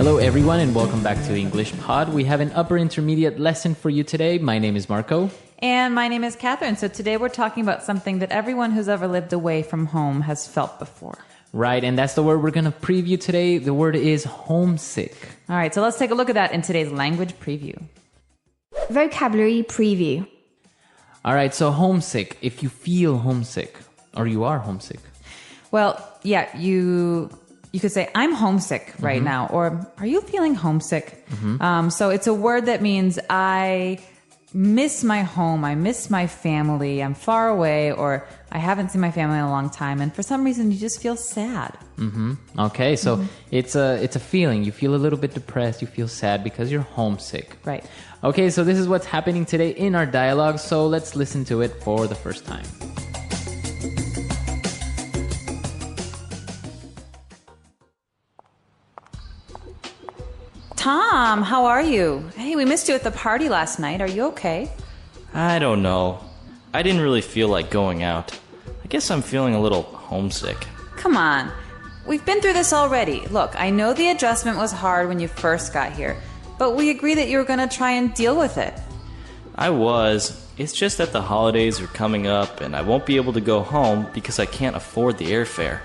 Hello everyone and welcome back to English Pod. We have an upper intermediate lesson for you today. My name is Marco. And my name is Catherine. So today we're talking about something that everyone who's ever lived away from home has felt before. Right, and that's the word we're going to preview today. The word is homesick. All right, so let's take a look at that in today's language preview. Vocabulary preview. All right, so homesick. If you feel homesick or you are homesick. Well, yeah, you could say, I'm homesick right now, or are you feeling homesick? So it's a word that means I miss my home, I miss my family, I'm far away, or I haven't seen my family in a long time, and for some reason you just feel sad. Okay, so it's a feeling. You feel a little bit depressed, you feel sad because you're homesick. Right. Okay, so this is what's happening today in our dialogue, so let's listen to it for the first time. Tom, how are you? Hey, we missed you at the party last night. Are you okay? I don't know. I didn't really feel like going out. I guess I'm feeling a little homesick. Come on. We've been through this already. Look, I know the adjustment was hard when you first got here, but we agree that you were going to try and deal with it. I was. It's just that the holidays are coming up and I won't be able to go home because I can't afford the airfare.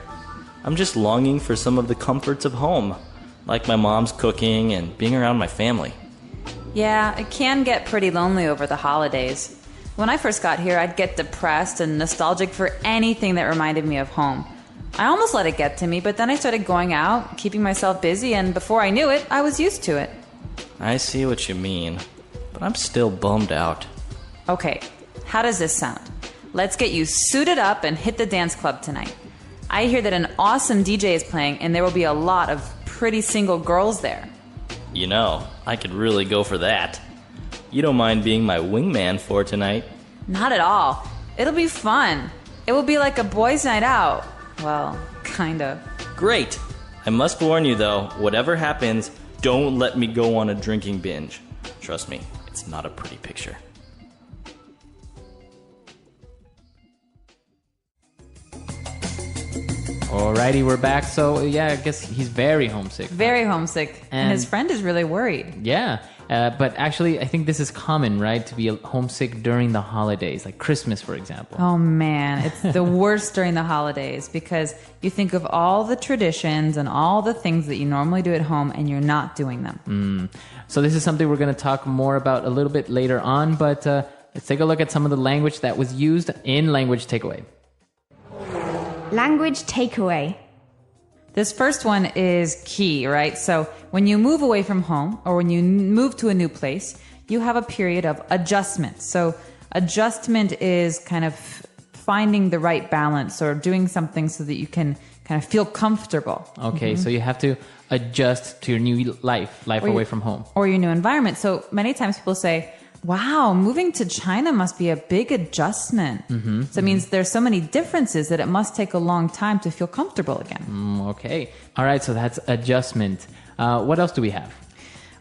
I'm just longing for some of the comforts of home, like my mom's cooking and being around my family. Yeah, it can get pretty lonely over the holidays. When I first got here, I'd get depressed and nostalgic for anything that reminded me of home. I almost let it get to me, but then I started going out, keeping myself busy, and before I knew it, I was used to it. I see what you mean, but I'm still bummed out. Okay, how does this sound? Let's get you suited up and hit the dance club tonight. I hear that an awesome DJ is playing, and there will be a lot of pretty single girls there. You know, I could really go for that. You don't mind being my wingman for tonight? Not at all. It'll be fun. It will be like a boys' night out. Well, kind of. Great! I must warn you though, whatever happens, don't let me go on a drinking binge. Trust me, it's not a pretty picture. Alrighty, we're back. So yeah, I guess he's very homesick. Very homesick. And his friend is really worried. Yeah, but actually I think this is common, right? To be homesick during the holidays, like Christmas, for example. Oh man, it's the worst during the holidays because you think of all the traditions and all the things that you normally do at home and you're not doing them. So this is something we're going to talk more about a little bit later on, but let's take a look at some of the language that was used in Language Takeaway. Language takeaway. This first one is key, right? So when you move away from home or when you move to a new place, you have a period of adjustment. So adjustment is kind of finding the right balance or doing something so that you can kind of feel comfortable. Okay, so you have to adjust to your new life away from home. Or your new environment. So many times people say, wow, moving to China must be a big adjustment. So it means there's so many differences that it must take a long time to feel comfortable again. Okay. All right, so that's adjustment. What else do we have?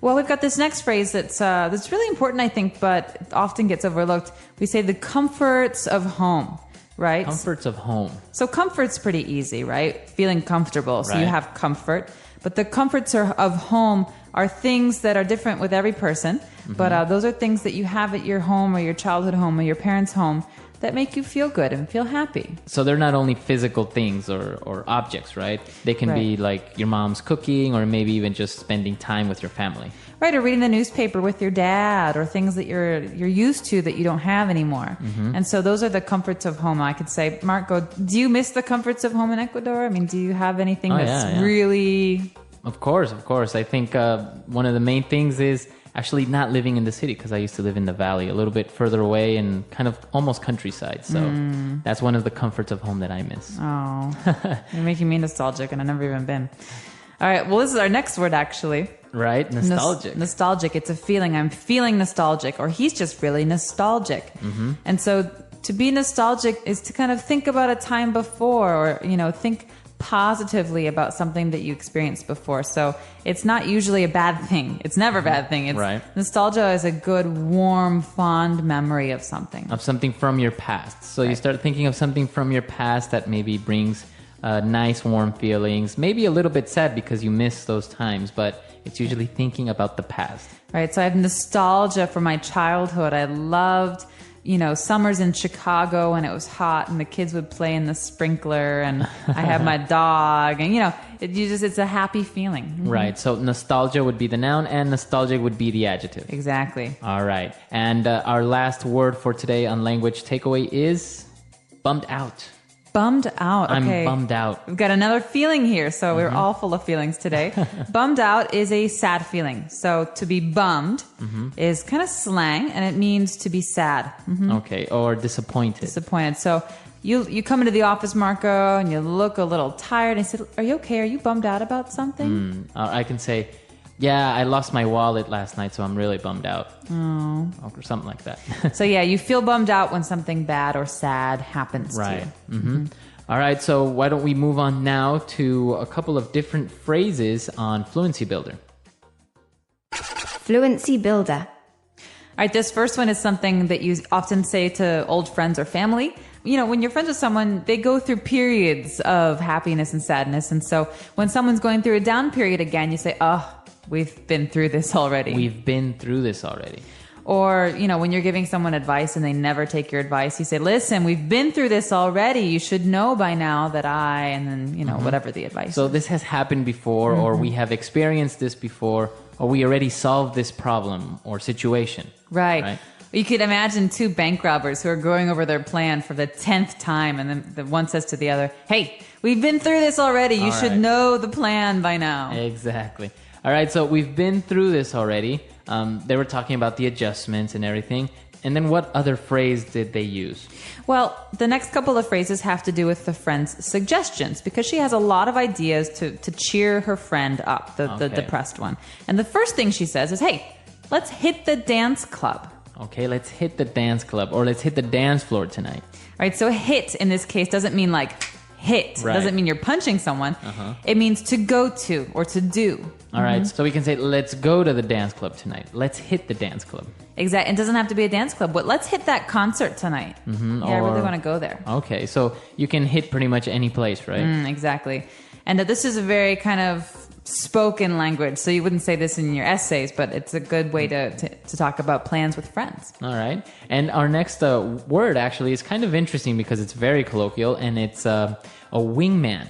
Well, we've got this next phrase that's really important, I think, but often gets overlooked. We say the comforts of home, right? Comforts of home. So comfort's pretty easy, right? Feeling comfortable. So you Right. have comfort. But the comforts of home are things that are different with every person. But those are things that you have at your home or your childhood home or your parents' home that make you feel good and feel happy. So they're not only physical things or objects, right? They can be like your mom's cooking or maybe even just spending time with your family. Right, or reading the newspaper with your dad or things that you're used to that you don't have anymore. And so those are the comforts of home. I could say, Marco, do you miss the comforts of home in Ecuador? I mean, do you have anything that's really... Of course. I think one of the main things is actually not living in the city because I used to live in the valley a little bit further away and kind of almost countryside. So that's one of the comforts of home that I miss. Oh, you're making me nostalgic and I've never even been. All right, well, this is our next word, actually. Right? Nostalgic. Nostalgic. It's a feeling. I'm feeling nostalgic, or he's just really nostalgic. And so to be nostalgic is to kind of think about a time before or, think positively about something that you experienced before. So it's not usually a bad thing. It's never a bad thing. It's, right. Nostalgia is a good, warm, fond memory of something. Of something from your past. So you start thinking of something from your past that maybe brings nice, warm feelings. Maybe a little bit sad because you miss those times, but it's usually thinking about the past. Right. So I have nostalgia for my childhood. I loved, summers in Chicago when it was hot and the kids would play in the sprinkler, and I have my dog, and it's a happy feeling. Mm-hmm. Right. So nostalgia would be the noun and nostalgic would be the adjective. Exactly. All right. And our last word for today on language takeaway is bummed out. Bummed out. Okay. I'm bummed out. We've got another feeling here, so we're all full of feelings today. Bummed out is a sad feeling. So to be bummed is kind of slang, and it means to be sad. Mm-hmm. Okay, or disappointed. Disappointed. So you come into the office, Marco, and you look a little tired. And I said, "Are you okay? Are you bummed out about something?" I can say, yeah, I lost my wallet last night, so I'm really bummed out. Oh. Or something like that. So yeah, you feel bummed out when something bad or sad happens to you. Mm-hmm. All right, so why don't we move on now to a couple of different phrases on Fluency Builder. Fluency Builder. All right, this first one is something that you often say to old friends or family. When you're friends with someone, they go through periods of happiness and sadness. And so when someone's going through a down period again, you say, oh, we've been through this already. We've been through this already. Or, when you're giving someone advice and they never take your advice, you say, listen, we've been through this already. You should know by now that and then, whatever the advice So is. this has happened before, or we have experienced this before, or we already solved this problem or situation. Right. You could imagine two bank robbers who are going over their plan for the 10th time, and then the one says to the other, hey, we've been through this already. You should know the plan by now. Exactly. All right, so we've been through this already. They were talking about the adjustments and everything. And then what other phrase did they use? Well, the next couple of phrases have to do with the friend's suggestions, because she has a lot of ideas to cheer her friend up, the depressed one. And the first thing she says is, hey, let's hit the dance club. Okay, let's hit the dance club, or let's hit the dance floor tonight. All right, so hit in this case doesn't mean like hit. Right. It doesn't mean you're punching someone. It means to go to or to do. All right, so we can say, let's go to the dance club tonight. Let's hit the dance club. Exactly. It doesn't have to be a dance club, but let's hit that concert tonight. I really want to go there. Okay, so you can hit pretty much any place, right? Exactly. And this is a very kind of spoken language, so you wouldn't say this in your essays, but it's a good way to talk about plans with friends. All right. And our next word actually is kind of interesting because it's very colloquial, and it's a wingman.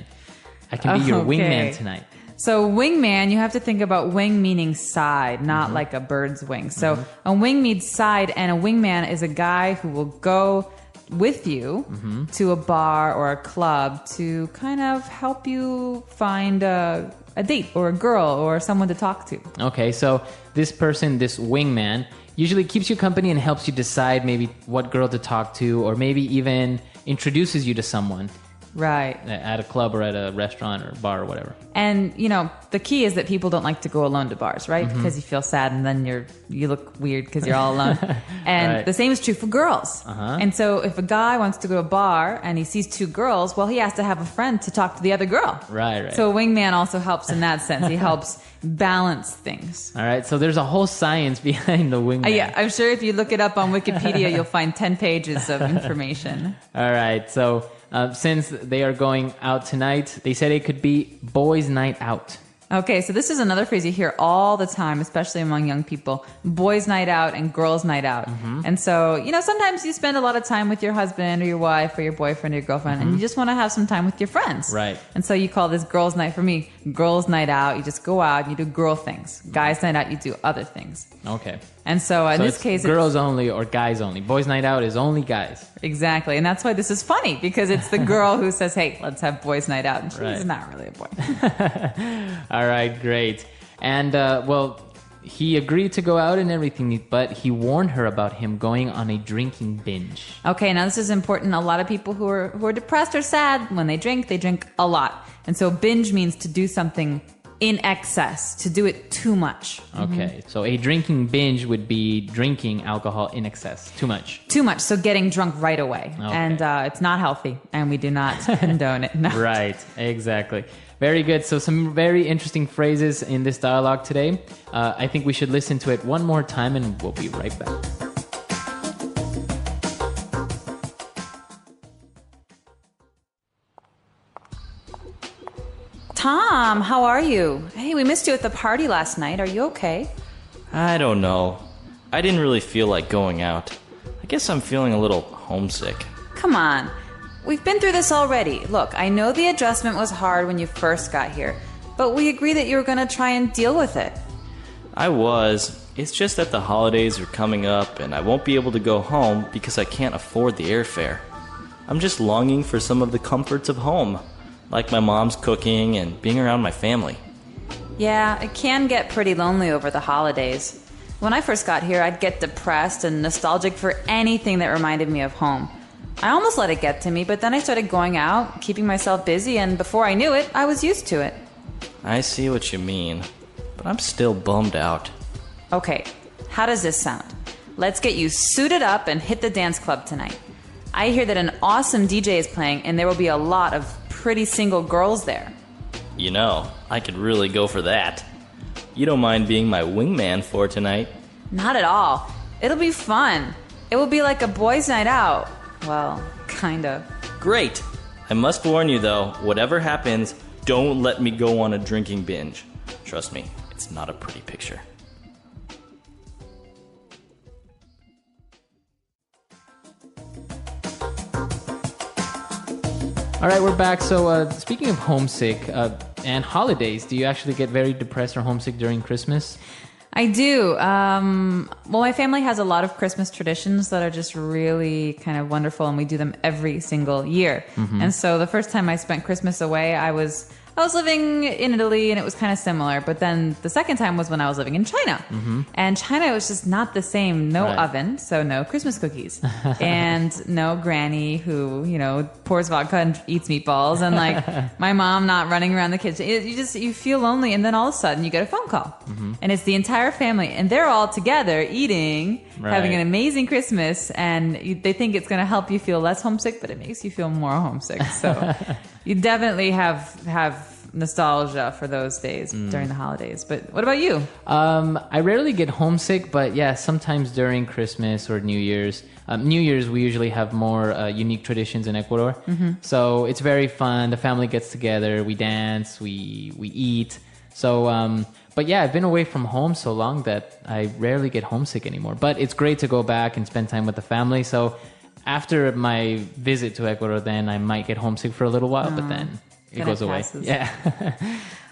I can be your wingman tonight. So wingman, you have to think about wing meaning side, not like a bird's wing. So a wing means side, and a wingman is a guy who will go with you to a bar or a club to kind of help you find a date or a girl or someone to talk to. Okay, so this person, this wingman, usually keeps you company and helps you decide maybe what girl to talk to, or maybe even introduces you to someone. Right. At a club or at a restaurant or bar or whatever. And, the key is that people don't like to go alone to bars, right? Because you feel sad and then you look weird because you're all alone. And the same is true for girls. And so if a guy wants to go to a bar and he sees two girls, well, he has to have a friend to talk to the other girl. Right. So a wingman also helps in that sense. He helps balance things. All right, so there's a whole science behind the wingman. Yeah, I'm sure if you look it up on Wikipedia, you'll find 10 pages of information. All right, so since they are going out tonight, they said it could be boys' night out. Okay, so this is another phrase you hear all the time, especially among young people. Boys' night out and girls' night out. And so, sometimes you spend a lot of time with your husband or your wife or your boyfriend or your girlfriend, and you just want to have some time with your friends. Right. And so you call this girls' night. For me, girls' night out, you just go out and you do girl things. Guys' night out, you do other things. Okay. And so in this case, girls only or guys only. Boys' night out is only guys. Exactly. And that's why this is funny, because it's the girl who says, hey, let's have boys' night out. And she's not really a boy. All right, great. And, he agreed to go out and everything, but he warned her about him going on a drinking binge. Okay, now this is important. A lot of people who are depressed or sad, when they drink a lot. And so binge means to do something in excess, to do it too much. Okay, so a drinking binge would be drinking alcohol in excess, too much. Too much, so getting drunk right away. Okay. And it's not healthy, and we do not condone it. No. Right, exactly. Very good. So some very interesting phrases in this dialogue today. I think we should listen to it one more time, and we'll be right back. Tom, how are you? Hey, we missed you at the party last night. Are you okay? I don't know. I didn't really feel like going out. I guess I'm feeling a little homesick. Come on. We've been through this already. Look, I know the adjustment was hard when you first got here, but we agreed that you were going to try and deal with it. I was. It's just that the holidays are coming up and I won't be able to go home because I can't afford the airfare. I'm just longing for some of the comforts of home, like my mom's cooking and being around my family. Yeah, it can get pretty lonely over the holidays. When I first got here, I'd get depressed and nostalgic for anything that reminded me of home. I almost let it get to me, but then I started going out, keeping myself busy, and before I knew it, I was used to it. I see what you mean, but I'm still bummed out. Okay, how does this sound? Let's get you suited up and hit the dance club tonight. I hear that an awesome DJ is playing, and there will be a lot of pretty single girls there. You know, I could really go for that. You don't mind being my wingman for tonight? Not at all. It'll be fun. It will be like a boys' night out. Well, kind of. Great! I must warn you though, whatever happens, don't let me go on a drinking binge. Trust me, it's not a pretty picture. All right, we're back. So speaking of homesick and holidays, do you actually get very depressed or homesick during Christmas? I do. Well, my family has a lot of Christmas traditions that are just really kind of wonderful, and we do them every single year. Mm-hmm. And so the first time I spent Christmas away, I was living in Italy, and it was kind of similar. But then the second time was when I was living in China. Mm-hmm. And China was just not the same. No oven, so no Christmas cookies. And no granny who, pours vodka and eats meatballs. And like my mom not running around the kitchen. You feel lonely. And then all of a sudden you get a phone call. Mm-hmm. And it's the entire family. And they're all together eating, having an amazing Christmas. And they think it's going to help you feel less homesick, but it makes you feel more homesick. So you definitely have nostalgia for those days during the holidays. But what about you? I rarely get homesick, but yeah, sometimes during Christmas or New Year's. New Year's, we usually have more unique traditions in Ecuador. Mm-hmm. So it's very fun. The family gets together. We dance. We eat. So, but yeah, I've been away from home so long that I rarely get homesick anymore. But it's great to go back and spend time with the family. So after my visit to Ecuador, then I might get homesick for a little while, but then it goes away. Yeah.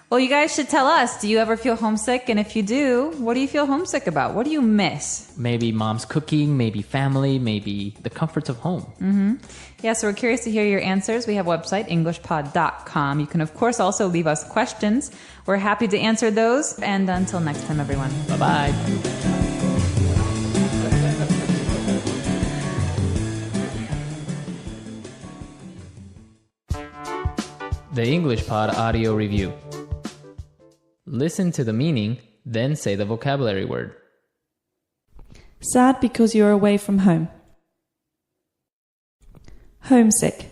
Well, you guys should tell us, do you ever feel homesick? And if you do, what do you feel homesick about? What do you miss? Maybe mom's cooking, maybe family, maybe the comforts of home. Mm-hmm. Yeah, so we're curious to hear your answers. We have a website, englishpod.com. You can, of course, also leave us questions. We're happy to answer those. And until next time, everyone. Bye-bye. The English Pod Audio Review. Listen to the meaning, then say the vocabulary word. Sad because you're away from home. Homesick.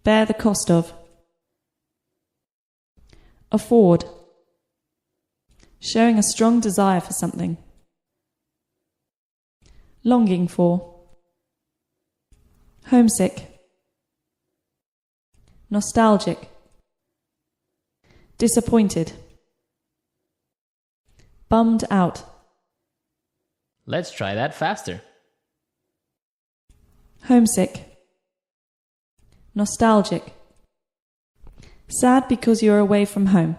Bear the cost of. Afford. Showing a strong desire for something. Longing for. Homesick. Nostalgic. Disappointed. Bummed out. Let's try that faster. Homesick. Nostalgic. Sad because you're away from home.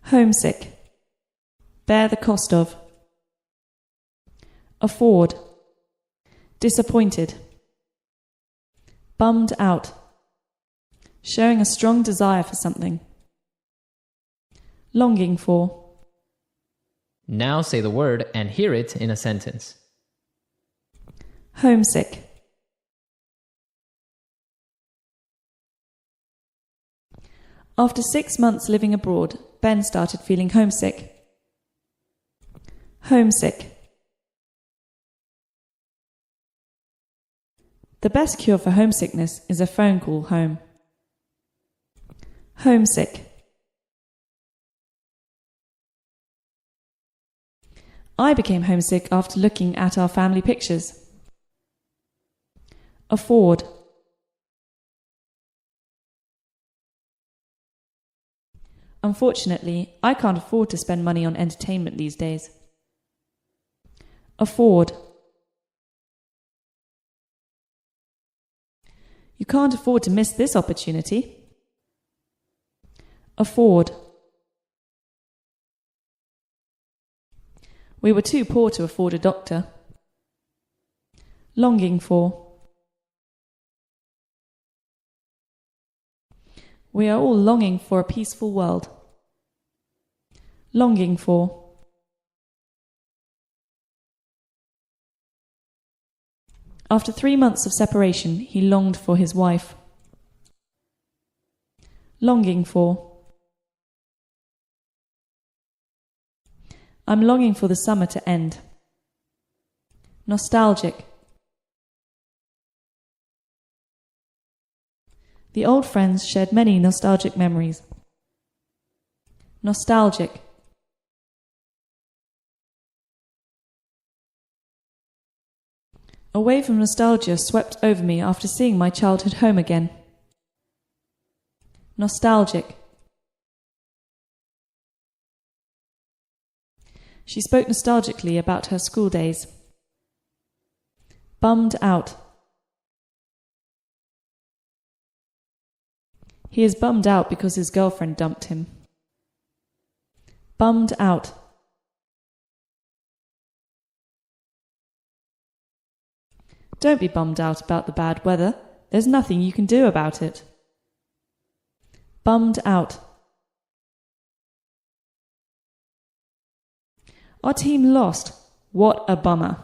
Homesick. Bear the cost of. Afford. Disappointed. Bummed out. Showing a strong desire for something. Longing for. Now say the word and hear it in a sentence. Homesick. After 6 months living abroad, Ben started feeling homesick. Homesick. The best cure for homesickness is a phone call home. Homesick. I became homesick after looking at our family pictures. Afford. Unfortunately, I can't afford to spend money on entertainment these days. Afford. You can't afford to miss this opportunity. Afford. We were too poor to afford a doctor. Longing for. We are all longing for a peaceful world. Longing for. After 3 months of separation, he longed for his wife. Longing for. I'm longing for the summer to end. Nostalgic. The old friends shared many nostalgic memories. Nostalgic. A wave of nostalgia swept over me after seeing my childhood home again. Nostalgic. She spoke nostalgically about her school days. Bummed out. He is bummed out because his girlfriend dumped him. Bummed out. Don't be bummed out about the bad weather. There's nothing you can do about it. Bummed out. Our team lost. What a bummer.